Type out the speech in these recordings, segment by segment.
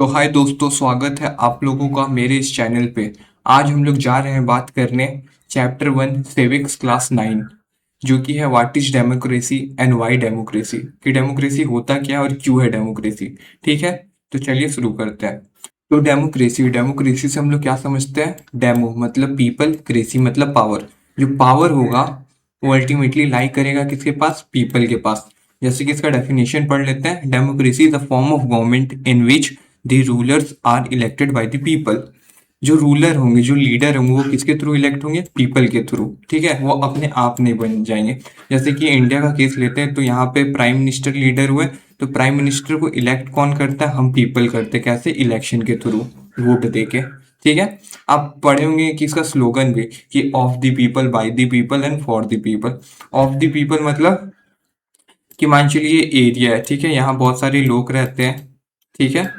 तो हाय दोस्तों, स्वागत है आप लोगों का मेरे इस चैनल पे। आज हम लोग जा रहे हैं बात करने चैप्टर 1 सिविक्स क्लास 9, जो कि है what is democracy and Y democracy, कि डेमोक्रेसी होता क्या है और क्यों है डेमोक्रेसी। ठीक है, तो चलिए शुरू करते हैं। तो डेमोक्रेसी डेमोक्रेसी से हम लोग क्या समझते हैं? डेमो मतलब पीपल, क्रेसी मतलब पावर। जो पावर होगा वो अल्टीमेटली लाई करेगा किसके पास? पीपल के पास। जैसे कि इसका डेफिनेशन पढ़ लेते हैं। Democracy is a form of government in which the rulers are elected by the people. जो रूलर होंगे, जो लीडर होंगे, वो किसके थ्रू इलेक्ट होंगे? पीपल के थ्रू। ठीक है, वो अपने आप नहीं बन जाएंगे। जैसे कि इंडिया का केस लेते हैं तो यहाँ पे प्राइम मिनिस्टर लीडर हुए, तो प्राइम मिनिस्टर को इलेक्ट कौन करता है? हम पीपल करते हैं। कैसे? इलेक्शन के थ्रू, वोट देके। ठीक है, आप पढ़े होंगे कि इसका स्लोगन भी, कि of the people, bye the people and for the people. Of the people मतलब कि मान चलिए एरिया है, ठीक है, यहाँ बहुत सारे लोग रहते हैं, ठीक है,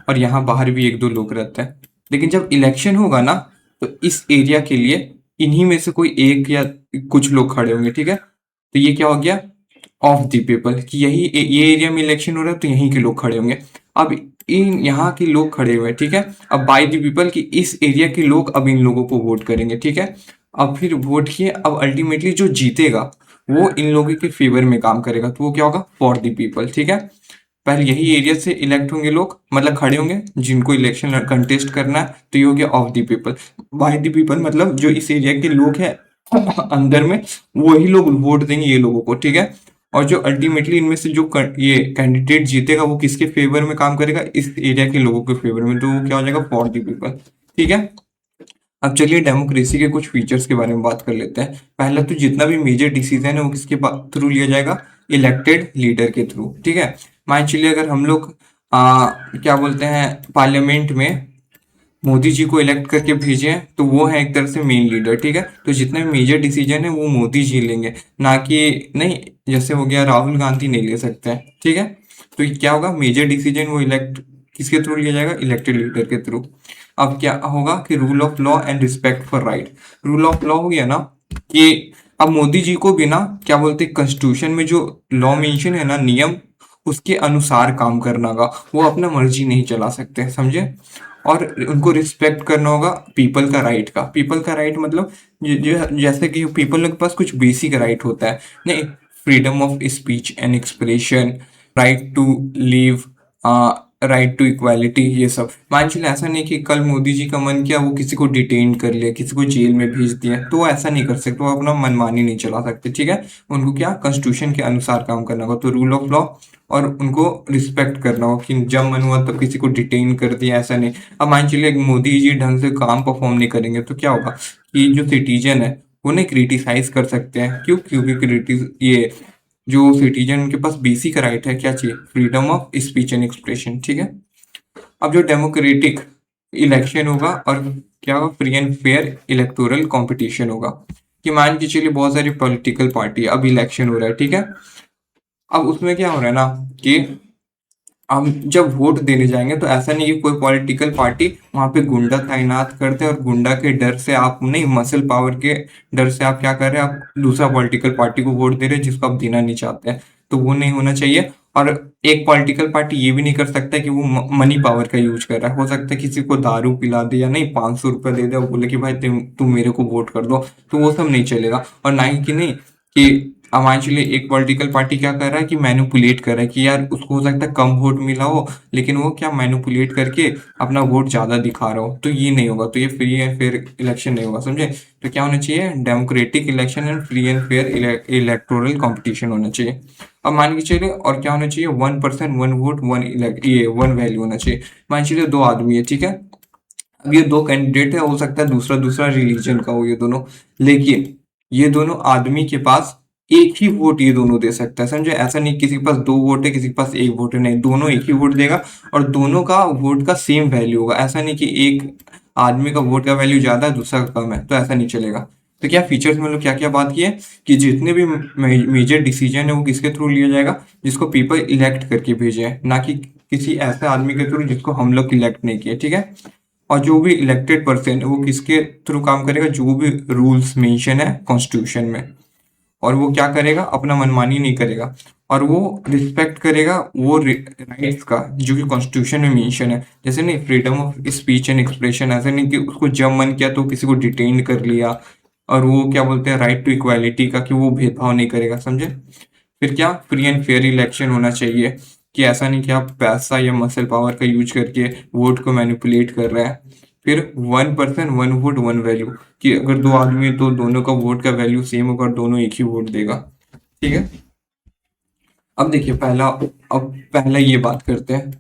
और यहाँ बाहर भी एक दो लोग रहते हैं। लेकिन जब इलेक्शन होगा ना, तो इस एरिया के लिए इन्हीं में से कोई एक या कुछ लोग खड़े होंगे। ठीक है, तो ये क्या हो गया? ऑफ द पीपल, कि यही ये एरिया में इलेक्शन हो रहा है तो यहीं के लोग खड़े होंगे। अब इन यहाँ के लोग खड़े हुए हैं, ठीक है। अब बाय द पीपल, कि इस एरिया के लोग अब इन लोगों को वोट करेंगे। ठीक है, अब फिर वोट किए, अब अल्टीमेटली जो जीतेगा वो इन लोगों के फेवर में काम करेगा, तो वो क्या होगा? For the people. ठीक है, पहले यही एरिया से इलेक्ट होंगे लोग, मतलब खड़े होंगे जिनको इलेक्शन कंटेस्ट करना है, तो ये हो गया of the people. Bye the people मतलब जो इस एरिया के लोग हैं अंदर में, वही लोग वोट देंगे ये लोगों को। ठीक है, और जो अल्टीमेटली इनमें से जो ये कैंडिडेट जीतेगा वो किसके फेवर में काम करेगा? इस एरिया के लोगों के फेवर में, तो वो क्या हो जाएगा? For the people. ठीक है, अब चलिए डेमोक्रेसी के कुछ फीचर्स के बारे में बात कर लेते हैं। पहला तो जितना भी मेजर डिसीजन है वो किसके थ्रू लिया जाएगा? इलेक्टेड लीडर के थ्रू। ठीक है, मान चलिए अगर हम लोग क्या बोलते हैं, पार्लियामेंट में मोदी जी को इलेक्ट करके भेजे, तो वो है एक तरह से मेन लीडर। ठीक है, तो जितने मेजर डिसीजन है वो मोदी जी लेंगे, ना कि नहीं जैसे हो गया राहुल गांधी नहीं ले सकते हैं। ठीक है, तो ये क्या होगा? मेजर डिसीजन वो इलेक्ट किसके थ्रू लिया जाएगा? इलेक्टेड लीडर के थ्रू। अब क्या होगा कि rule of law and respect for right. Rule of law हो गया ना, कि अब मोदी जी को भी ना क्या बोलते हैं, कॉन्स्टिट्यूशन में जो लॉ मेंशन है ना, नियम, उसके अनुसार काम करना का, वो अपना मर्जी नहीं चला सकते, समझे। और उनको रिस्पेक्ट करना होगा पीपल का राइट का। पीपल का राइट मतलब जैसे कि पीपल के पास कुछ बेसिक राइट होता है, नहीं, freedom of speech and expression, right to live, right to equality, ये सब। मान चलिए ऐसा नहीं कि कल मोदी जी का मन किया वो किसी को डिटेन कर लिया, किसी को जेल में भेज दिया, तो वो ऐसा नहीं कर सकते, वो अपना मनमानी नहीं चला सकते। ठीक है, उनको क्या कॉन्स्टिट्यूशन के अनुसार काम करना होगा, तो रूल ऑफ लॉ, और उनको रिस्पेक्ट करना हो कि जब मन हुआ तब किसी को डिटेन कर दिया, ऐसा नहीं। अब मान चलिए मोदी जी ढंग से काम परफॉर्म नहीं करेंगे तो क्या होगा कि जो सिटीजन है वो नहीं क्रिटिसाइज कर सकते हैं। क्यों? क्योंकि क्रिटिस ये जो सिटीजन उनके पास बेसिक राइट है, क्या चाहिए? Freedom of speech and expression. ठीक है, अब जो डेमोक्रेटिक इलेक्शन होगा और क्या होगा? Free and fair electoral competition होगा, कि मान के चलिए बहुत सारी पॉलिटिकल पार्टी, अब इलेक्शन हो रहा है, ठीक है। अब उसमें क्या हो रहा है ना, कि हम जब वोट देने जाएंगे तो ऐसा नहीं कि कोई पॉलिटिकल पार्टी वहां पे गुंडा तैनात करते हैं और गुंडा के डर से आप नहीं, मसल पावर के डर से आप क्या कर रहे हैं, आप दूसरा पॉलिटिकल पार्टी को वोट दे रहे हैं जिसको आप देना नहीं चाहते हैं। तो वो नहीं होना चाहिए। और एक पॉलिटिकल पार्टी ये भी नहीं कर सकता कि वो मनी पावर का यूज कर रहा है। हो सकता है किसी को दारू पिला दे या नहीं 500 रुपये दे दे और बोले कि भाई तुम मेरे को वोट कर दो, तो वो सब नहीं चलेगा। और ना ही कि नहीं कि अब मान चलिए एक पॉलिटिकल पार्टी क्या कर रहा है कि मैनिपुलेट कर रहा है, कि यार उसको हो सकता है कम वोट मिला हो, लेकिन वो क्या मैनिपुलेट करके अपना वोट ज्यादा दिखा रहा हो, तो ये नहीं होगा। तो ये फ्री एंड फेयर इलेक्शन नहीं होगा, समझे। तो क्या होना चाहिए? Democratic election and free and fair electoral competition होना चाहिए। अब मान के चलिए और क्या होना चाहिए? 1% 1 वोट 1 वैल्यू होना चाहिए। मान चलिए दो आदमी है, ठीक है। अब ये दो कैंडिडेट है, हो सकता है दूसरा दूसरा रिलीजन का हो ये दोनों, लेकिन ये दोनों आदमी के पास एक ही वोट ये दोनों दे सकता है, समझे। ऐसा नहीं किसी के पास दो वोट है किसी के पास एक वोट है, नहीं, दोनों एक ही वोट देगा और दोनों का वोट का सेम वैल्यू होगा। ऐसा नहीं कि एक आदमी का वोट का वैल्यू ज्यादा है दूसरा का कम है, तो ऐसा नहीं चलेगा। तो क्या फीचर्स में लोग क्या क्या बात की है, कि जितने भी मेजर डिसीजन है वो किसके थ्रू लिया जाएगा? जिसको पीपल इलेक्ट करके भेजे हैं, ना कि किसी ऐसे आदमी के थ्रू जिसको हम लोग इलेक्ट नहीं किए। ठीक है, और जो भी इलेक्टेड पर्सन है वो किसके थ्रू काम करेगा? जो भी रूल्स मेंशन है कॉन्स्टिट्यूशन में। और वो क्या करेगा, अपना मनमानी नहीं करेगा और वो रिस्पेक्ट करेगा वो राइट्स का जो कि कॉन्स्टिट्यूशन में मेंशन है। जैसे नहीं, freedom of speech and expression, ऐसे नहीं कि उसको जब मन किया तो किसी को डिटेन कर लिया, और वो क्या बोलते हैं राइट टू इक्वालिटी का, कि वो भेदभाव नहीं करेगा, समझे। फिर क्या, फ्री एंड फेयर इलेक्शन होना चाहिए, कि ऐसा नहीं कि आप पैसा या मसल पावर का यूज करके वोट को मैनिपुलेट कर रहे हैं। फिर 1 पर्सन 1 वोट 1 वैल्यू, कि अगर दो आदमी है तो दोनों का वोट का वैल्यू सेम होगा और दोनों एक ही वोट देगा। ठीक है। अब देखिए पहला ये बात करते हैं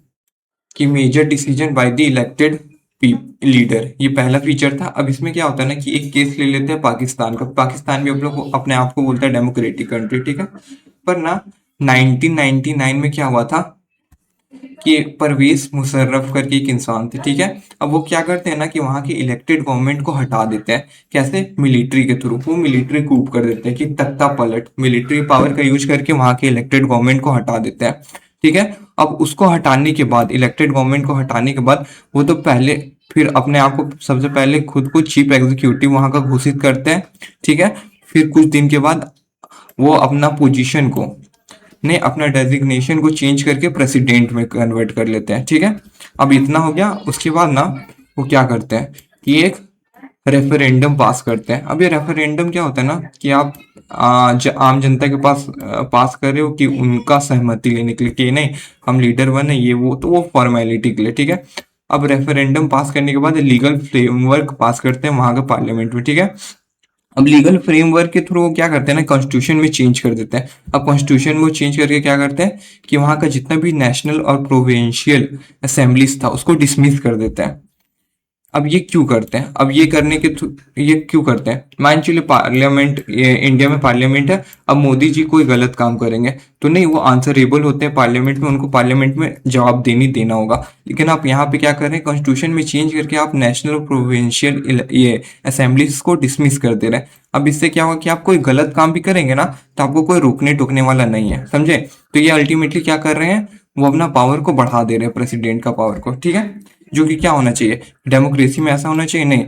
कि major decision by the elected leader, ये पहला फीचर था। अब इसमें क्या होता है ना कि एक केस ले लेते हैं पाकिस्तान का। पाकिस्तान भी हम लोग अपने आप को बोलता है डेमोक्रेटिक कंट्री, ठीक है। पर ना 1999 में क्या हुआ था कि परवेज मुशर्रफ करके एक इंसान थे, ठीक है। अब वो क्या करते हैं ना कि वहाँ की इलेक्टेड गवर्नमेंट को हटा देते हैं। कैसे? मिलिट्री के थ्रू। वो मिलिट्री कूप कर देते हैं, कि तख्ता पलट, मिलिट्री पावर का यूज करके वहाँ के इलेक्टेड गवर्नमेंट को हटा देते हैं, ठीक है। अब उसको हटाने के बाद, इलेक्टेड गवर्नमेंट को हटाने के बाद, वो तो पहले फिर अपने आप को सबसे पहले खुद को चीफ एग्जीक्यूटिव वहां का घोषित करते हैं, ठीक है। फिर कुछ दिन के बाद वो अपना पोजीशन को, ने अपना डेजिग्नेशन को चेंज करके प्रेसिडेंट में कन्वर्ट कर लेते हैं, ठीक है। अब इतना हो गया। उसके बाद ना वो क्या करते हैं कि एक रेफरेंडम पास करते हैं। अब ये रेफरेंडम क्या होता है ना कि आप आम जनता के पास पास कर रहे हो कि उनका सहमति लेने के लिए, कि नहीं हम लीडर बने ये वो, तो वो फॉर्मेलिटी के लिए, ठीक है। अब रेफरेंडम पास करने के बाद लीगल फ्रेमवर्क पास करते हैं वहां के पार्लियामेंट में, ठीक है। अब लीगल फ्रेमवर्क के थ्रू वो क्या करते हैं ना, कॉन्स्टिट्यूशन में चेंज कर देते हैं। अब कॉन्स्टिट्यूशन में चेंज करके क्या करते हैं कि वहां का जितना भी नेशनल और प्रोविंशियल असेंबलीज था उसको डिसमिस कर देते हैं। अब ये क्यों करते हैं? अब ये करने के ये क्यों करते हैं? मान चलिए पार्लियामेंट, ये इंडिया में पार्लियामेंट है। अब मोदी जी कोई गलत काम करेंगे तो नहीं, वो आंसरेबल होते हैं पार्लियामेंट में, उनको पार्लियामेंट में जवाब देना होगा। लेकिन आप यहाँ पे क्या कर रहे हैं, कॉन्स्टिट्यूशन में चेंज करके आप नेशनल और प्रोविंशियल ये असेंबलीज को डिसमिस कर दे रहे हैं। अब इससे क्या होगा कि आप कोई गलत काम भी करेंगे ना तो आपको कोई रोकने टोकने वाला नहीं है, समझे। तो ये अल्टीमेटली क्या कर रहे हैं, वो अपना पावर को बढ़ा दे रहे हैं, प्रेसिडेंट का पावर को, ठीक है। जो कि क्या होना चाहिए, डेमोक्रेसी में ऐसा होना चाहिए नहीं।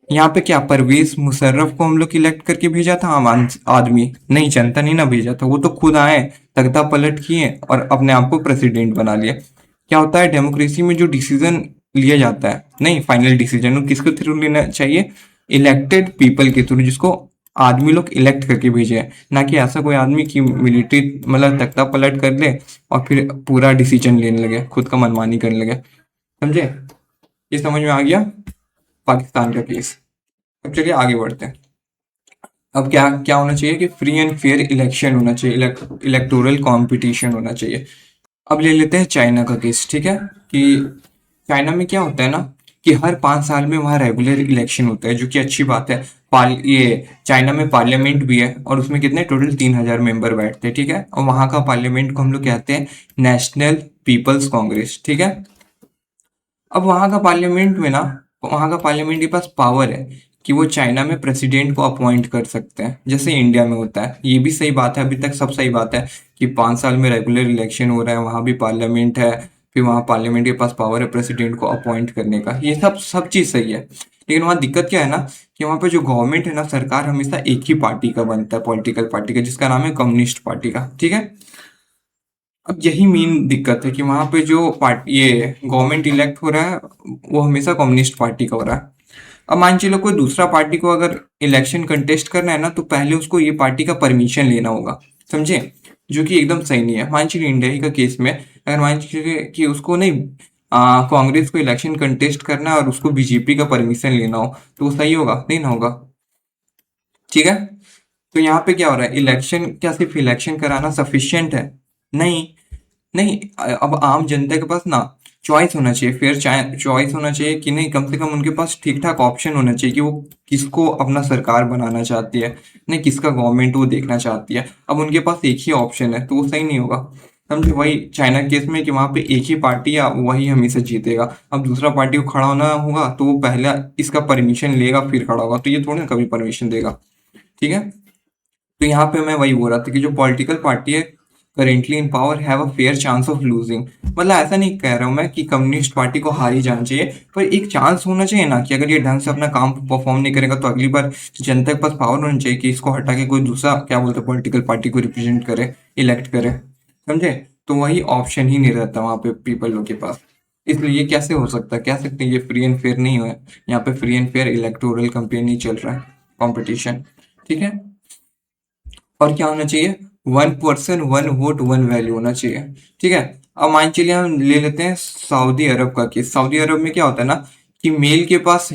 यहाँ पे क्या, परवेज मुशर्रफ को हम लोग इलेक्ट करके भेजा था आम आदमी, नहीं जनता नहीं ना भेजा था, वो तो खुद आए, तख्ता पलट किए और अपने आप को प्रेसिडेंट बना लिया। क्या होता है डेमोक्रेसी में, जो डिसीजन लिया जाता है, नहीं फाइनल डिसीजन वो किसके थ्रू लेना चाहिए, इलेक्टेड पीपल के थ्रू, जिसको आदमी लोग इलेक्ट करके भेजे हैं। ना कि ऐसा कोई आदमी की मिलिट्री मतलब तख्ता पलट कर ले और फिर पूरा डिसीजन लेने लगे, खुद का मनमानी करने लगे, समझे। ये समझ में आ गया पाकिस्तान का केस। अब चलिए आगे बढ़ते हैं। अब क्या क्या होना चाहिए कि फ्री एंड फेयर इलेक्शन होना चाहिए, इलेक्टोरल कंपटीशन होना चाहिए। अब ले लेते हैं चाइना का केस, ठीक है। कि चाइना में क्या होता है ना कि हर 5 साल में वहाँ रेगुलर इलेक्शन होता है, जो कि अच्छी बात है। ये चाइना में पार्लियामेंट भी है और उसमें कितने टोटल 3,000 मेंबर बैठते हैं, ठीक है। और वहाँ का पार्लियामेंट को हम लोग कहते हैं नेशनल पीपल्स कांग्रेस, ठीक है। अब वहाँ का पार्लियामेंट में ना, वहाँ का पार्लियामेंट के पास पावर है कि वो चाइना में प्रेसिडेंट को अपॉइंट कर सकते हैं, जैसे इंडिया में होता है। ये भी सही बात है, अभी तक सब सही बात है कि 5 साल में रेगुलर इलेक्शन हो रहा है, वहाँ भी पार्लियामेंट है, फिर वहाँ पार्लियामेंट के पास पावर है प्रेसिडेंट को अपॉइंट करने का, ये सब सब चीज़ सही है। लेकिन वहाँ दिक्कत क्या है ना कि वहाँ पे जो गवर्नमेंट है ना, सरकार हमेशा एक ही पार्टी का बनता है, पॉलिटिकल पार्टी का, जिसका नाम है कम्युनिस्ट पार्टी का, ठीक है। अब यही मेन दिक्कत है कि वहां पे जो पार्टी ये गवर्नमेंट इलेक्ट हो रहा है वो हमेशा कम्युनिस्ट पार्टी का हो रहा है। अब मान चलो कोई दूसरा पार्टी को अगर इलेक्शन कंटेस्ट करना है ना तो पहले उसको ये पार्टी का परमिशन लेना होगा, समझे। जो कि एकदम सही नहीं है। मान चलिए इंडिया ही का केस में, अगर मान चलिए कि उसको नहीं कांग्रेस को इलेक्शन कंटेस्ट करना है और उसको बीजेपी का परमिशन लेना हो, तो वो सही होगा? नहीं ना होगा, ठीक है। तो यहाँ पे क्या हो रहा है, इलेक्शन क्या सिर्फ इलेक्शन कराना सफिशियंट है? नहीं, नहीं। अब आम जनता के पास ना चॉइस होना चाहिए, फेयर चॉइस होना चाहिए, कि नहीं कम से कम उनके पास ठीक ठाक ऑप्शन होना चाहिए कि वो किसको अपना सरकार बनाना चाहती है, नहीं किसका गवर्नमेंट वो देखना चाहती है। अब उनके पास एक ही ऑप्शन है तो वो सही नहीं होगा, समझे। वही चाइना केस में कि वहां पे एक ही पार्टी या वही हमेशा जीतेगा। अब दूसरा पार्टी को खड़ा होना होगा तो वो पहले इसका परमिशन लेगा फिर खड़ा होगा, तो ये थोड़ी ना कभी परमिशन देगा, ठीक है। तो यहाँ पे मैं वही बोल रहा था कि जो पॉलिटिकल पार्टी है, currently in power have a fair chance of losing. मतलब ऐसा नहीं कह रहा हूँ मैं कि कम्युनिस्ट पार्टी को हार ही जाना चाहिए, पर एक चांस होना चाहिए ना कि अगर ये ढंग से अपना काम परफॉर्म नहीं करेगा तो अगली बार जनता के पास पावर होना चाहिए कि इसको हटा के कोई दूसरा क्या बोलते हैं पॉलिटिकल पार्टी को रिप्रेजेंट करे, इलेक्ट करे। समझे? तो वही ऑप्शन ही नहीं रहता वहां पे पीपल लोग के पास। इसलिए ये कैसे हो सकता है, कह सकते हैं ये फ्री एंड फेयर नहीं है। यहाँ पे free and fair electoral campaign नहीं चल रहा है, कंपटीशन। ठीक है। और क्या होना चाहिए, 1 पर्सन 1 वोट 1 वैल्यू होना चाहिए। ठीक है। अब मान चलिए हम ले लेते हैं सऊदी अरब का केस। सऊदी अरब में क्या होता है ना कि मेल के पास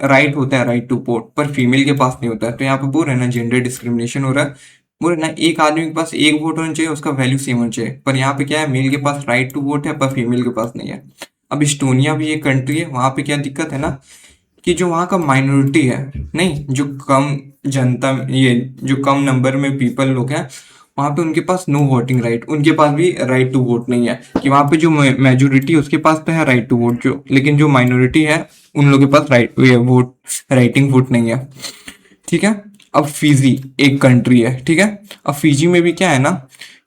राइट होता है, राइट टू वोट, पर फीमेल के पास नहीं होता है। तो यहाँ पे बोल रहे हैं ना जेंडर डिस्क्रिमिनेशन हो रहा है। बोल रहे हैं ना एक आदमी के पास एक वोट होना चाहिए, उसका वैल्यू सेम होना चाहिए, पर यहाँ पे क्या है, मेल के पास राइट टू वोट है पर फीमेल के पास नहीं है। अब इस्टोनिया भी एक कंट्री है, वहां पे क्या दिक्कत है ना कि जो वहाँ का माइनॉरिटी है, नहीं जो कम जनता, ये जो कम नंबर में पीपल लोग हैं वहाँ पे, उनके पास नो वोटिंग राइट, उनके पास भी राइट टू वोट नहीं है। कि वहाँ पे जो मेजोरिटी है उसके पास तो है राइट टू वोट, जो लेकिन जो माइनॉरिटी है उन लोगों के पास राइट वोट, राइटिंग वोट नहीं है। ठीक है। अब फीजी एक कंट्री है। ठीक है। अब फीजी में भी क्या है ना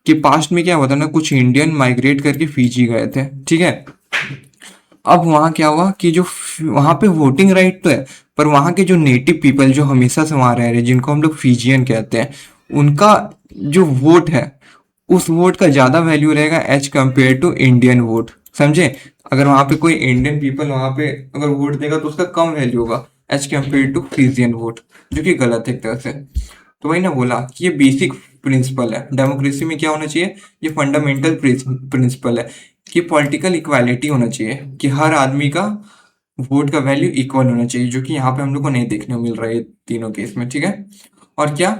कि पास्ट में क्या हुआ था ना, कुछ इंडियन माइग्रेट करके फीजी गए थे। ठीक है। अब वहाँ क्या हुआ कि जो वहाँ पे वोटिंग राइट तो है, पर वहाँ के जो नेटिव पीपल जो हमेशा से वहाँ रह रहे हैं, जिनको हम लोग फीजियन कहते हैं, उनका जो वोट है उस वोट का ज्यादा वैल्यू रहेगा as compared to Indian vote. समझे? अगर वहाँ पे कोई इंडियन पीपल वहाँ पे अगर वोट देगा तो उसका कम वैल्यू होगा as compared to Fijian vote, जो कि गलत है एक तरह से। तो वही ना बोला कि ये बेसिक प्रिंसिपल है डेमोक्रेसी में। क्या होना चाहिए, ये फंडामेंटल प्रिंसिपल है कि पॉलिटिकल इक्वालिटी होना चाहिए, कि हर आदमी का वोट का वैल्यू इक्वल होना चाहिए, जो कि यहाँ पे हम लोग को नहीं देखने को मिल रहा है तीनों केस में। ठीक है। और क्या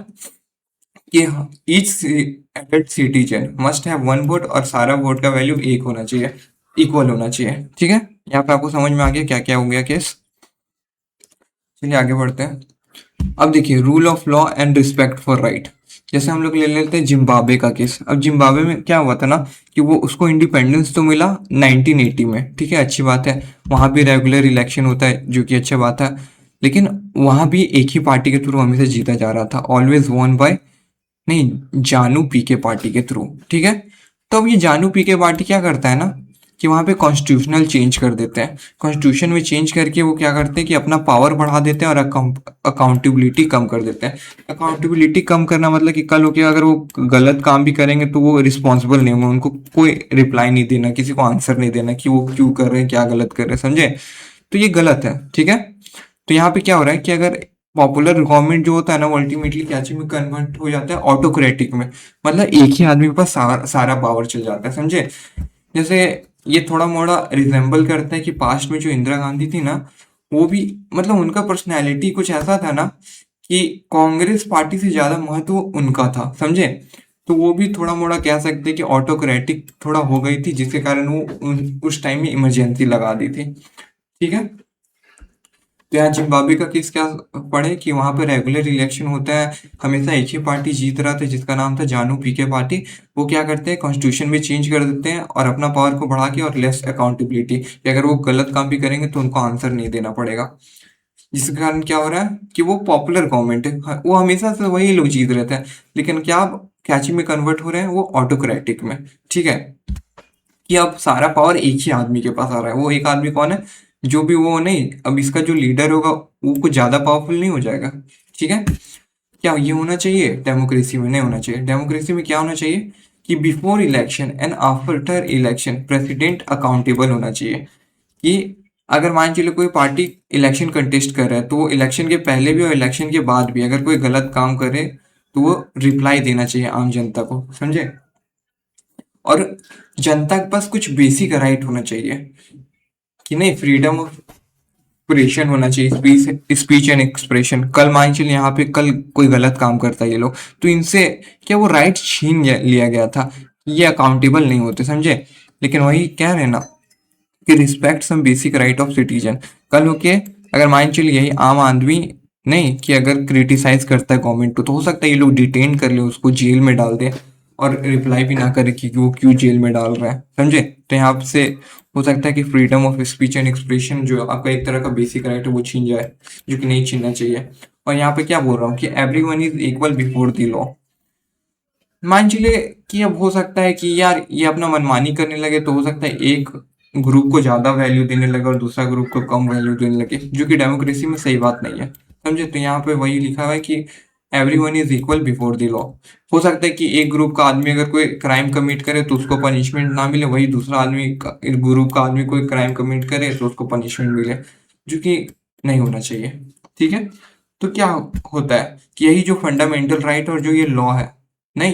कि each adult citizen must have 1 vote, और सारा वोट का वैल्यू एक होना चाहिए, इक्वल होना चाहिए। ठीक है। यहाँ पे आपको समझ में आ गया क्या क्या हो गया केस। चलिए आगे बढ़ते हैं। अब देखिए rule of law and respect for right. जैसे हम लोग ले लेते हैं जिम्बाब्वे का केस। अब जिम्बाब्वे में क्या हुआ था ना कि वो उसको इंडिपेंडेंस तो मिला 1980 में। ठीक है, अच्छी बात है। वहाँ भी रेगुलर इलेक्शन होता है, जो कि अच्छी बात है। लेकिन वहाँ भी एक ही पार्टी के थ्रू हमेशा जीता जा रहा था, ऑलवेज वॉन बाय, नहीं, जानू पीके पार्टी के थ्रू। ठीक है। तो अब ये जानू पीके पार्टी क्या करता है ना कि वहां पे कॉन्स्टिट्यूशनल चेंज कर देते हैं। कॉन्स्टिट्यूशन में चेंज करके वो क्या करते हैं कि अपना पावर बढ़ा देते हैं और अकाउंटेबिलिटी कम कर देते हैं। अकाउंटेबिलिटी कम करना मतलब कि कल हो के अगर वो गलत काम भी करेंगे तो वो रिस्पॉन्सिबल नहीं होंगे, उनको कोई रिप्लाई नहीं देना, किसी को आंसर नहीं देना कि वो क्यों कर रहे हैं, क्या गलत कर रहे हैं। समझे? तो ये गलत है। ठीक है। तो यहाँ पे क्या हो रहा है कि अगर पॉपुलर गवर्नमेंट जो होता है ना वो अल्टीमेटली क्या चीज में कन्वर्ट हो जाता है, ऑटोक्रेटिक में। मतलब एक ही आदमी के पास सारा पावर चल जाता है। समझे? जैसे ये थोड़ा मोड़ा रिजेंबल करता है कि पास्ट में जो इंदिरा गांधी थी ना, वो भी मतलब उनका पर्सनैलिटी कुछ ऐसा था ना कि कांग्रेस पार्टी से ज्यादा महत्व उनका था। समझे? तो वो भी थोड़ा मोड़ा कह सकते हैं कि ऑटोक्रेटिक थोड़ा हो गई थी, जिसके कारण वो उस टाइम में इमरजेंसी लगा दी थी। ठीक है। तो यहाँ जिम्बाब्वे का केस क्या पढ़े कि वहां पे रेगुलर इलेक्शन होता है, हमेशा एक ही पार्टी जीत रहा था जिसका नाम था जानू पीके पार्टी। वो क्या करते हैं, कॉन्स्टिट्यूशन में चेंज कर देते हैं और अपना पावर को बढ़ा के, और लेस अकाउंटेबिलिटी, कि अगर वो गलत काम भी करेंगे तो उनको आंसर नहीं देना पड़ेगा। जिसके कारण क्या हो रहा है कि वो पॉपुलर गवर्नमेंट है, वो हमेशा से वही लोग जीत रहते हैं, लेकिन क्या अब कैची में कन्वर्ट हो रहे हैं, वो ऑटोक्रेटिक में। ठीक है। कि अब सारा पावर एक ही आदमी के पास आ रहा है। वो एक आदमी कौन है, जो भी वो नहीं, अब इसका जो लीडर होगा वो कुछ ज्यादा पावरफुल नहीं हो जाएगा। ठीक है। क्या ये होना चाहिए डेमोक्रेसी में? नहीं होना चाहिए। डेमोक्रेसी में क्या होना चाहिए कि before election and after election president accountable होना चाहिए। कि अगर मान चलिए कोई पार्टी इलेक्शन कंटेस्ट कर रहा है तो वो इलेक्शन के पहले भी और इलेक्शन के बाद भी अगर कोई गलत काम करे तो वो रिप्लाई देना चाहिए आम जनता को। समझे? और जनता के पास कुछ बेसिक राइट होना चाहिए कि नहीं, फ्रीडम ऑफ एक्सप्रेशन होना चाहिए, स्पीच एंड एक्सप्रेशन। कल मान चलिए यहाँ पे कल कोई गलत काम करता है ये लोग, तो इनसे क्या वो राइट छीन लिया गया था, ये अकाउंटेबल नहीं होते। समझे? लेकिन वही कह रहे हैं ना कि respect some basic right of citizen. कल होके अगर मान चलिए यही आम आदमी, नहीं कि अगर क्रिटिसाइज करता है गवर्नमेंट को, तो हो सकता है ये लोग डिटेन कर ले, उसको जेल में डाल दे, और रिप्लाई भी ना करे कि वो क्यों जेल में डाल रहा है। समझे? तो यहाँ से हो सकता है कि freedom of speech and expression जो आपका एक तरह का बेसिक राइट है वो छीन जाए, जो कि नहीं छीनना चाहिए। और यहाँ पे क्या बोल रहा हूँ कि every one is equal before the law. मान चलिए कि अब हो सकता है कि यार ये अपना मनमानी करने लगे, तो हो सकता है एक ग्रुप को ज्यादा वैल्यू देने लगे और दूसरा ग्रुप को कम वैल्यू देने लगे, जो कि डेमोक्रेसी में सही बात नहीं है। समझे? तो यहाँ पे वही लिखा हुआ है कि everyone is equal before the law. हो सकता है कि एक ग्रुप का आदमी अगर कोई क्राइम कमिट करे तो उसको पनिशमेंट ना मिले, वही दूसरा आदमी ग्रुप का आदमी कोई क्राइम कमिट करे तो उसको पनिशमेंट मिले, जो कि नहीं होना चाहिए। ठीक है? तो क्या होता है कि यही जो फंडामेंटल राइट और जो ये लॉ है, नहीं,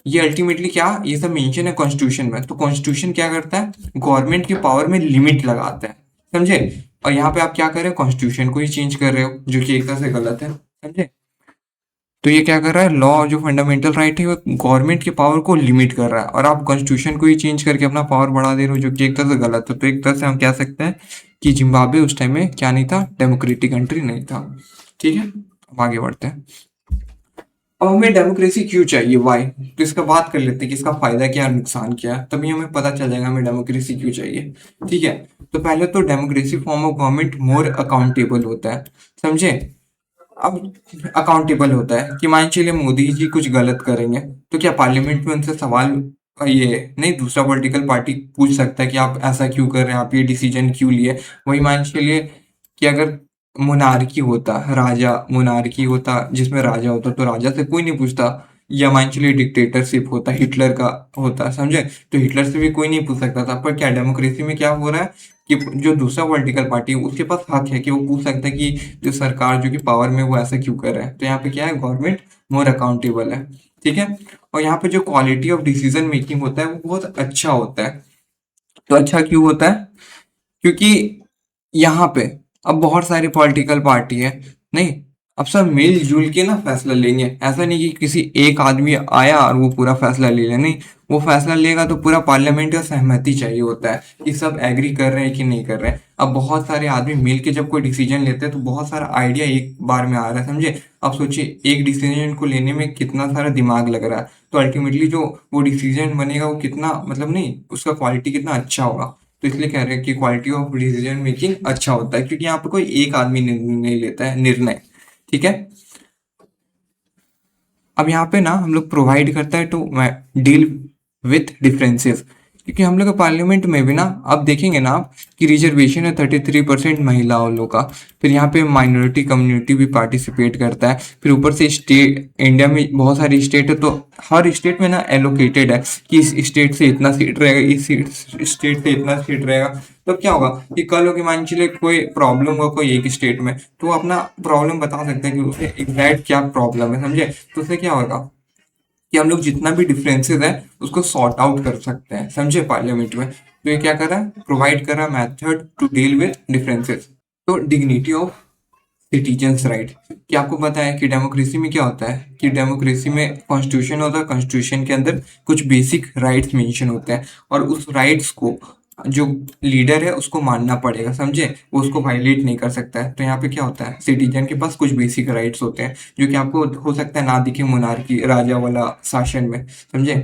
ये अल्टीमेटली क्या, ये सब मेंशन है कॉन्स्टिट्यूशन में। तो कॉन्स्टिट्यूशन क्या करता है, गवर्नमेंट के पावर में लिमिट लगाता है। समझे? और यहाँ पे आप क्या कर रहे हो, कॉन्स्टिट्यूशन को ही चेंज कर रहे हो, जो कि एक तरह से गलत है। समझे? तो ये क्या कर रहा है, लॉ जो फंडामेंटल राइट है वो गवर्नमेंट के पावर को लिमिट कर रहा है, और आप कॉन्स्टिट्यूशन को ही चेंज करके अपना पावर बढ़ा दे रहे हो, जो कि एक तरह से गलत है। तो एक तरह से हम कह सकते हैं कि जिम्बाब्वे उस टाइम में क्या नहीं था, डेमोक्रेटिक कंट्री नहीं था। ठीक है, अब आगे बढ़ते हैं। अब हमें डेमोक्रेसी क्यों चाहिए, वाई, तो इसका बात कर लेते हैं कि इसका फायदा क्या है, नुकसान क्या है, तभी हमें पता चल जाएगा हमें डेमोक्रेसी क्यों चाहिए। ठीक है? तो पहले तो democracy form of government more accountable होता है। समझे? अब अकाउंटेबल होता है कि मान चलिए मोदी जी कुछ गलत करेंगे, तो क्या पार्लियामेंट में उनसे सवाल, ये नहीं, दूसरा पॉलिटिकल पार्टी पूछ सकता है कि आप ऐसा क्यों कर रहे हैं, आप ये डिसीजन क्यों लिए। वही मान चलिए कि अगर मोनार्की होता, राजा मोनार्की होता जिसमें राजा होता, तो राजा से कोई नहीं पूछता। या मान चलिए डिक्टेटरशिप होता, हिटलर का होता, समझे, तो हिटलर से भी कोई नहीं पूछ सकता था। पर क्या डेमोक्रेसी में क्या हो रहा है कि जो दूसरा पॉलिटिकल पार्टी है उसके पास हक है कि वो पूछ सकता है कि जो सरकार जो कि पावर में वो ऐसा क्यों कर रहा है। तो यहाँ पे क्या है, गवर्नमेंट मोर अकाउंटेबल है। ठीक है? और यहाँ पे जो क्वालिटी ऑफ डिसीजन मेकिंग होता है वो बहुत अच्छा होता है। तो अच्छा क्यों होता है? क्योंकि यहाँ पे अब बहुत सारी पॉलिटिकल पार्टी है, नहीं, अब सब मिलजुल के ना फैसला लेंगे। ऐसा नहीं कि किसी एक आदमी आया और वो पूरा फैसला ले लिया, नहीं, वो फैसला लेगा तो पूरा पार्लियामेंट का सहमति चाहिए होता है कि सब एग्री कर रहे हैं कि नहीं कर रहे हैं। अब बहुत सारे आदमी मिल के जब कोई डिसीजन लेते हैं तो बहुत सारा आइडिया एक बार में आ रहा है। समझे? अब सोचिए एक डिसीजन को लेने में कितना सारा दिमाग लग रहा है, तो अल्टीमेटली जो वो डिसीजन बनेगा वो कितना, मतलब नहीं, उसका क्वालिटी कितना अच्छा होगा। तो इसलिए कह रहे हैं कि क्वालिटी ऑफ डिसीजन मेकिंग अच्छा होता है, क्योंकि यहाँ पे कोई एक आदमी नहीं लेता है निर्णय। ठीक है? अब यहाँ पे ना हम लोग प्रोवाइड करता है टू डील विथ डिफरेंसेस, क्योंकि हम लोग पार्लियामेंट में भी ना, अब देखेंगे ना आप कि रिजर्वेशन है 33% महिलाओं लोग का। फिर यहाँ पे माइनॉरिटी कम्युनिटी भी पार्टिसिपेट करता है। फिर ऊपर से स्टेट, इंडिया में बहुत सारी स्टेट है, तो हर स्टेट में ना एलोकेटेड है कि इस स्टेट से इतना सीट रहेगा, इस स्टेट से इतना सीट रहेगा। तो क्या होगा कि कल हो कि मान चलिए कोई प्रॉब्लम हो कोई एक स्टेट में, तो वो अपना प्रॉब्लम बता सकते हैं कि उसे एग्जैक्ट क्या प्रॉब्लम है। समझे? तो उससे क्या होगा कि हम लोग जितना भी डिफरेंसेस है उसको सॉर्ट आउट कर सकते हैं। समझे? पार्लियामेंट में तो ये क्या कर रहा है, प्रोवाइड कर रहा है method to deal with differences. तो डिग्निटी ऑफ सिटीजन्स राइट, कि आपको पता है कि डेमोक्रेसी में क्या होता है कि डेमोक्रेसी में कॉन्स्टिट्यूशन होता है, कॉन्स्टिट्यूशन के अंदर कुछ बेसिक राइट्स मेंशन होते हैं, और उस राइट्स को जो लीडर है उसको मानना पड़ेगा। समझे? वो उसको वायलेट नहीं कर सकता है। तो यहाँ पे क्या होता है, सिटीजन के पास कुछ बेसिक राइट्स होते हैं, जो कि आपको हो सकता है ना दिखे मोनार्की राजा वाला शासन में। समझे?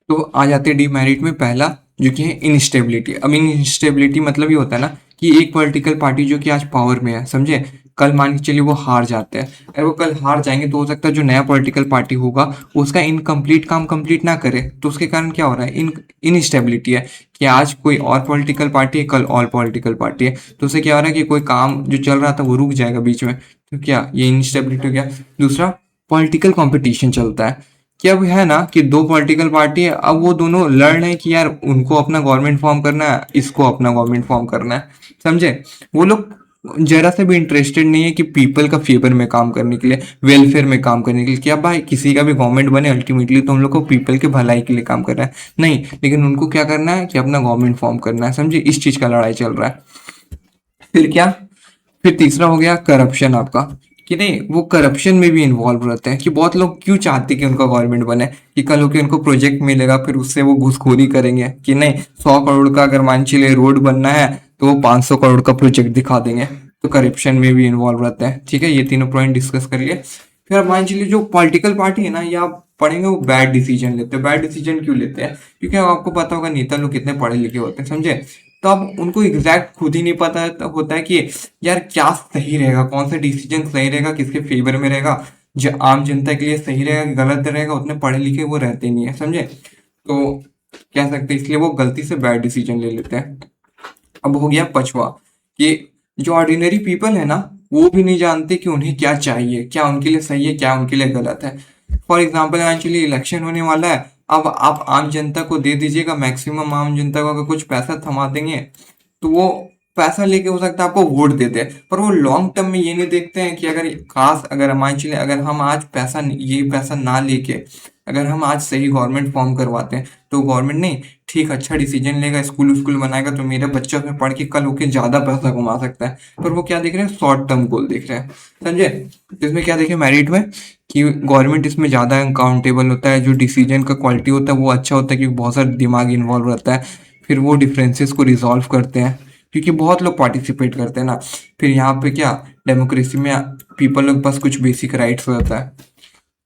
तो आ जाते हैं डीमेरिट में, पहला जो कि है इनस्टेबिलिटी। अब इनस्टेबिलिटी मतलब ये होता है ना कि एक पॉलिटिकल पार्टी जो कि आज पावर में है, समझे, कल मान के चलिए वो हार जाते हैं। अगर वो कल हार जाएंगे तो हो सकता है जो नया पॉलिटिकल पार्टी होगा वो उसका इनकम्प्लीट काम कंप्लीट ना करे। तो उसके कारण क्या हो रहा है, इनस्टेबिलिटी है कि आज कोई और पॉलिटिकल पार्टी है, कल और पॉलिटिकल पार्टी है, तो उससे क्या हो रहा है कि कोई काम जो चल रहा था वो रुक जाएगा बीच में। तो क्या ये इनस्टेबिलिटी हो गया। दूसरा, पॉलिटिकल कंपटीशन चलता है कि अब है ना कि दो पॉलिटिकल पार्टी है, अब वो दोनों लड़ रहे हैं कि यार उनको अपना गवर्नमेंट फॉर्म करना है, इसको अपना गवर्नमेंट फॉर्म करना है। समझे? वो लोग जरा से भी इंटरेस्टेड नहीं है कि पीपल का फेवर में काम करने के लिए, वेलफेयर में काम करने के लिए, कि अब भाई किसी का भी गवर्नमेंट बने अल्टीमेटली तो हम लोग को पीपल के भलाई के लिए काम कर रहा है, नहीं, लेकिन उनको क्या करना है कि अपना गवर्नमेंट फॉर्म करना है। समझे? इस चीज का लड़ाई चल रहा है। फिर क्या, फिर तीसरा हो गया करप्शन आपका, कि नहीं, वो करप्शन में भी इन्वॉल्व रहते हैं। कि बहुत लोग क्यों चाहते हैं कि उनका गवर्नमेंट बने, कि कल हो के उनको प्रोजेक्ट मिलेगा फिर उससे वो घूसखोरी करेंगे, कि नहीं, 100 करोड़ का अगर मान चलिए रोड बनना है तो वो 500 करोड़ का प्रोजेक्ट दिखा देंगे। तो करप्शन में भी इन्वॉल्व रहते हैं। ठीक है, ये तीनों पॉइंट डिस्कस कर लिए। फिर अब मान चलिए जो पॉलिटिकल पार्टी है ना, ये आप पढ़ेंगे वो बैड डिसीजन लेते हैं। बैड डिसीजन क्यों लेते हैं? क्योंकि आपको पता होगा नेता लोग कितने पढ़े लिखे होते हैं। समझे? तो अब उनको एग्जैक्ट खुद ही नहीं पता होता है कि यार क्या सही रहेगा, कौन सा डिसीजन सही रहेगा, किसके फेवर में रहेगा। जो आम जनता के लिए सही रहेगा गलत रहेगा उतने पढ़े लिखे वो रहते नहीं है, समझे। तो कह सकते हैं इसलिए वो गलती से बैड डिसीजन ले लेते हैं। अब हो गया पचवा कि जो ऑर्डिनरी पीपल है ना वो भी नहीं जानते कि उन्हें क्या चाहिए, क्या उनके लिए सही है क्या उनके लिए गलत है। फॉर एग्जाम्पल एक्चुअली इलेक्शन होने वाला है, अब आप आम जनता को दे दीजिएगा, मैक्सिमम आम जनता को अगर कुछ पैसा थमा देंगे तो वो पैसा लेके हो सकता है आपको वोट देते हैं, पर वो लॉन्ग टर्म में ये नहीं देखते हैं कि अगर खास अगर हम एक्चुअली अगर हम आज पैसा ये पैसा ना लेके अगर हम आज सही गवर्नमेंट फॉर्म करवाते हैं तो गवर्नमेंट नहीं ठीक अच्छा डिसीजन लेगा, स्कूल स्कूल बनाएगा तो मेरा बच्चा उसमें पढ़ के कल होके ज्यादा पैसा कमा सकता है। पर वो क्या देख रहे हैं, शॉर्ट टर्म गोल देख रहे हैं, समझे। तो इसमें क्या देखे मेरिट में कि गवर्नमेंट इसमें ज्यादा अकाउंटेबल होता है, जो डिसीजन का क्वालिटी होता है वो अच्छा होता है क्योंकि बहुत सारा दिमाग इन्वॉल्व रहता है। फिर वो डिफरेंसेस को रिजॉल्व करते हैं क्योंकि बहुत लोग पार्टिसिपेट करते हैं ना। फिर यहाँ पे क्या डेमोक्रेसी में पीपल लोग के पास कुछ बेसिक राइट्स होता है,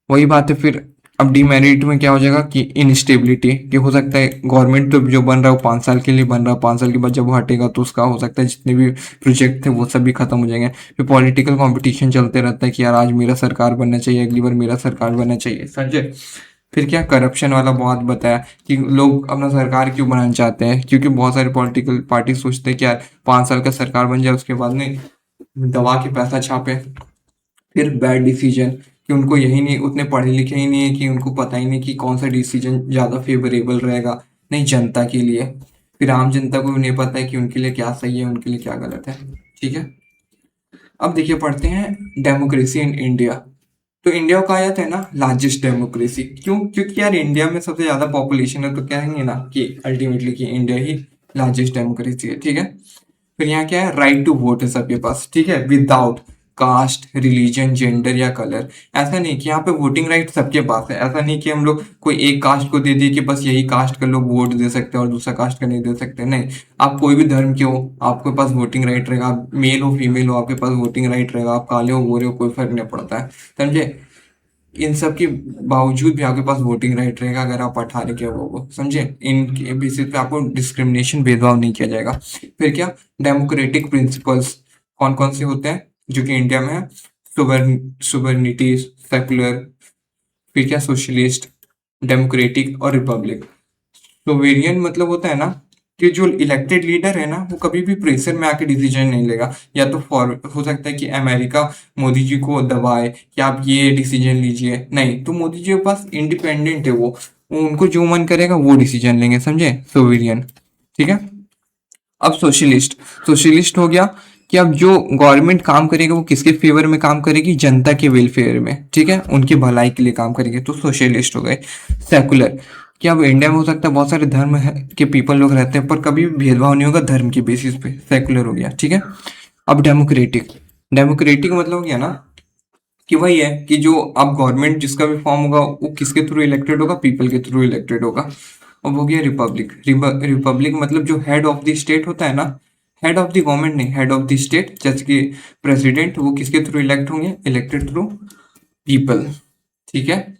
वही बात है। फिर अब डीमेरिट में क्या हो जाएगा कि इनस्टेबिलिटी, कि हो सकता है गवर्नमेंट तो जो बन रहा है वो 5 साल के लिए बन रहा है, 5 साल के बाद जब वो हटेगा तो उसका हो सकता है जितने भी प्रोजेक्ट थे वो सब भी खत्म हो जाएंगे। फिर पॉलिटिकल कंपटीशन चलते रहता है कि यार आज मेरा सरकार बनना चाहिए, अगली बार मेरा सरकार बनना चाहिए, समझे। फिर क्या करप्शन वाला बहुत बताया कि लोग अपना सरकार क्यों बनाना चाहते हैं, क्योंकि बहुत सारे पॉलिटिकल पार्टी सोचते हैं कि यार 5 साल का सरकार बन जाए उसके बाद नहीं दबा के पैसा छापे। फिर बैड डिसीजन कि उनको यही नहीं उतने पढ़े लिखे ही नहीं है कि उनको पता ही नहीं कि कौन सा डिसीजन ज़्यादा फेवरेबल रहेगा नहीं जनता के लिए। फिर आम जनता को भी नहीं पता है कि उनके लिए क्या सही है उनके लिए क्या गलत है, ठीक है। अब देखिए पढ़ते हैं डेमोक्रेसी इन इंडिया। तो इंडिया को कहा जाता है ना लार्जेस्ट डेमोक्रेसी, क्यों, क्योंकि यार इंडिया में सबसे ज्यादा पॉपुलेशन है तो कहेंगे ना कि अल्टीमेटली कि इंडिया ही लार्जेस्ट डेमोक्रेसी है, ठीक है। फिर यहाँ क्या है, राइट टू वोट है सबके पास, ठीक है, विदाउट कास्ट रिलीजन जेंडर या कलर। ऐसा नहीं कि यहाँ पे वोटिंग राइट सबके पास है, ऐसा नहीं कि हम लोग कोई एक कास्ट को दे दिए कि बस यही कास्ट का लोग वोट दे सकते हैं और दूसरा कास्ट का नहीं दे सकते, नहीं। आप कोई भी धर्म के हो आपके पास वोटिंग राइट रहेगा, आप मेल हो फीमेल हो आपके पास वोटिंग राइट रहेगा, आप काले हो गोरे हो कोई फर्क नहीं पड़ता है, समझे। इन सब के बावजूद भी आपके पास वोटिंग राइट रहेगा अगर आप 18 के हो, समझे। इनके बेसिस पे आपको डिस्क्रिमिनेशन भेदभाव नहीं किया जाएगा। फिर क्या डेमोक्रेटिक प्रिंसिपल्स कौन कौन से होते हैं जो कि इंडिया में है, सुवर्निटी सेकुलर, फिर क्या सोशलिस्ट, डेमोक्रेटिक और रिपब्लिक। सोवेरियन मतलब होता है ना कि जो इलेक्टेड लीडर है ना वो कभी भी प्रेशर में आके डिसीजन नहीं लेगा, या तो फॉर हो सकता है कि अमेरिका मोदी जी को दबाए कि आप ये डिसीजन लीजिए, नहीं, तो मोदी जी के पास इंडिपेंडेंट है वो उनको जो मन करेगा वो डिसीजन लेंगे, समझे, सोवेरियन, ठीक है। अब सोशलिस्ट, सोशलिस्ट हो गया कि अब जो गवर्नमेंट काम करेगा वो किसके फेवर में काम करेगी, जनता के वेलफेयर में, ठीक है, उनकी भलाई के लिए काम करेंगे, तो सोशलिस्ट हो गए। सेकुलर कि अब इंडिया में हो सकता है बहुत सारे धर्म के पीपल लोग रहते हैं पर कभी भी भेदभाव नहीं होगा धर्म के बेसिस पे, सेकुलर हो गया, ठीक है। अब डेमोक्रेटिक, डेमोक्रेटिक मतलब हो गया ना कि वही है कि जो अब गवर्नमेंट जिसका भी फॉर्म होगा वो किसके थ्रू इलेक्टेड होगा, पीपल के थ्रू इलेक्टेड होगा। अब हो गया रिपब्लिक, रिपब्लिक मतलब जो हेड ऑफ द स्टेट होता है ना, हेड ऑफ द गवर्नमेंट नहीं, हेड ऑफ द स्टेट जैसे कि प्रेसिडेंट, वो किसके थ्रू इलेक्ट होंगे, इलेक्टेड थ्रू पीपल, ठीक है।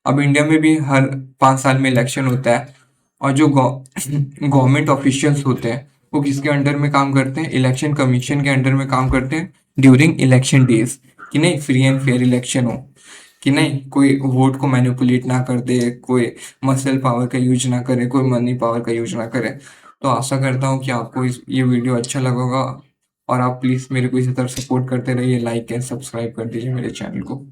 अब इंडिया में भी हर 5 साल में इलेक्शन होता है और जो गवर्नमेंट ऑफिशियल्स होते हैं वो किसके अंडर में काम करते हैं, इलेक्शन कमीशन के अंडर में काम करते हैं ड्यूरिंग इलेक्शन डेज, कि नहीं फ्री एंड फेयर इलेक्शन हो, कि नहीं कोई वोट को मैनिपुलेट ना कर दे, कोई मसल पावर का यूज ना करे, कोई मनी पावर का यूज ना करे। तो आशा करता हूँ कि आपको ये वीडियो अच्छा लगा होगा और आप प्लीज़ मेरे को इसी तरह सपोर्ट करते रहिए, लाइक एंड सब्सक्राइब कर दीजिए मेरे चैनल को।